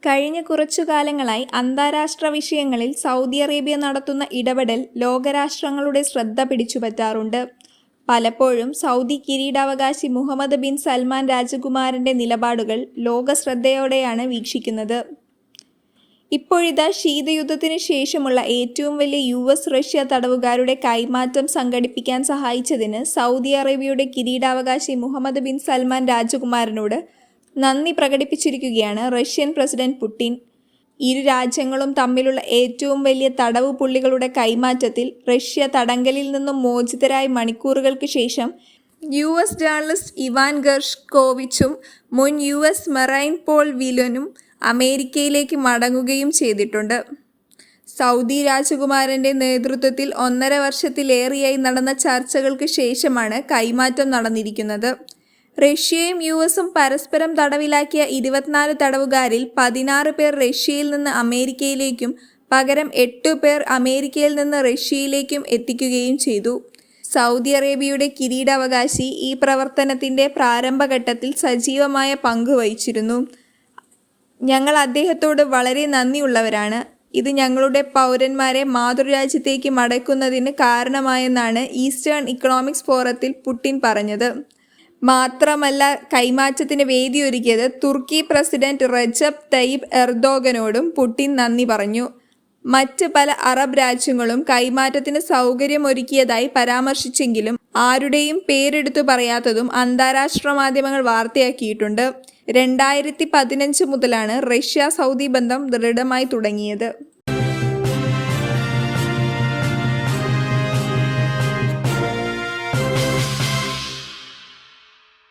കഴിഞ്ഞ കുറച്ചു കാലങ്ങളായി അന്താരാഷ്ട്ര വിഷയങ്ങളിൽ സൗദി അറേബ്യ നടത്തുന്ന ഇടപെടൽ ലോകരാഷ്ട്രങ്ങളുടെ ശ്രദ്ധ പിടിച്ചുപറ്റാറുണ്ട്. പലപ്പോഴും സൗദി കിരീടാവകാശി മുഹമ്മദ് ബിൻ സൽമാൻ രാജകുമാരന്റെ നിലപാടുകൾ ലോകശ്രദ്ധയോടെയാണ് വീക്ഷിക്കുന്നത്. ഇപ്പോഴിതാ ശീതയുദ്ധത്തിന് ശേഷമുള്ള ഏറ്റവും വലിയ റഷ്യ തടവുകാരുടെ കൈമാറ്റം സംഘടിപ്പിക്കാൻ സഹായിച്ചതിന് സൗദി അറേബ്യയുടെ കിരീടാവകാശി മുഹമ്മദ് ബിൻ സൽമാൻ രാജകുമാരനോട് നന്ദി പ്രകടിപ്പിച്ചിരിക്കുകയാണ് റഷ്യൻ പ്രസിഡന്റ് പുടിൻ. ഇരു രാജ്യങ്ങളും തമ്മിലുള്ള ഏറ്റവും വലിയ തടവു പുള്ളികളുടെ കൈമാറ്റത്തിൽ റഷ്യ തടങ്കലിൽ നിന്നും മോചിതരായ മണിക്കൂറുകൾക്ക് ശേഷം US ജേർണലിസ്റ്റ് ഇവാൻ ഗെർഷ്കോവിച്ചും മുൻ US മറൈൻ പോൾ വിലനും അമേരിക്കയിലേക്ക് മടങ്ങുകയും ചെയ്തിട്ടുണ്ട്. സൗദി രാജകുമാരന്റെ നേതൃത്വത്തിൽ 1.5 വർഷത്തിലേറെയായി നടന്ന ചർച്ചകൾക്ക് ശേഷമാണ് കൈമാറ്റം നടന്നിരിക്കുന്നത്. റഷ്യയും USഉം പരസ്പരം തടവിലാക്കിയ 24 തടവുകാരിൽ 16 പേർ റഷ്യയിൽ നിന്ന് അമേരിക്കയിലേക്കും പകരം 8 പേർ അമേരിക്കയിൽ നിന്ന് റഷ്യയിലേക്കും എത്തിക്കുകയും ചെയ്തു. സൗദി അറേബ്യയുടെ കിരീടാവകാശി ഈ പ്രവർത്തനത്തിന്റെ പ്രാരംഭഘട്ടത്തിൽ സജീവമായ പങ്ക് വഹിച്ചിരുന്നു. ഞങ്ങൾ അദ്ദേഹത്തോട് വളരെ നന്ദിയുള്ളവരാണ്. ഇത് ഞങ്ങളുടെ പൗരന്മാരെ മാതൃരാജ്യത്തേക്ക് മടക്കുന്നതിന് കാരണമായെന്നാണ് ഈസ്റ്റേൺ ഇക്കണോമിക്സ് ഫോറത്തിൽ പുടിൻ പറഞ്ഞത്. മാത്രമല്ല, കൈമാറ്റത്തിന് വേദിയൊരുക്കിയത് തുർക്കി പ്രസിഡന്റ് റജബ് തയ്യിബ് എർദോഗനോടും പുടിൻ നന്ദി പറഞ്ഞു. മറ്റ് പല അറബ് രാജ്യങ്ങളും കൈമാറ്റത്തിന് സൗകര്യമൊരുക്കിയതായി പരാമർശിച്ചെങ്കിലും ആരുടെയും പേരെടുത്തു പറയാത്തതും അന്താരാഷ്ട്ര മാധ്യമങ്ങൾ വാർത്തയാക്കിയിട്ടുണ്ട്. 2015 മുതലാണ് റഷ്യ സൗദി ബന്ധം ദൃഢമായി തുടങ്ങിയത്.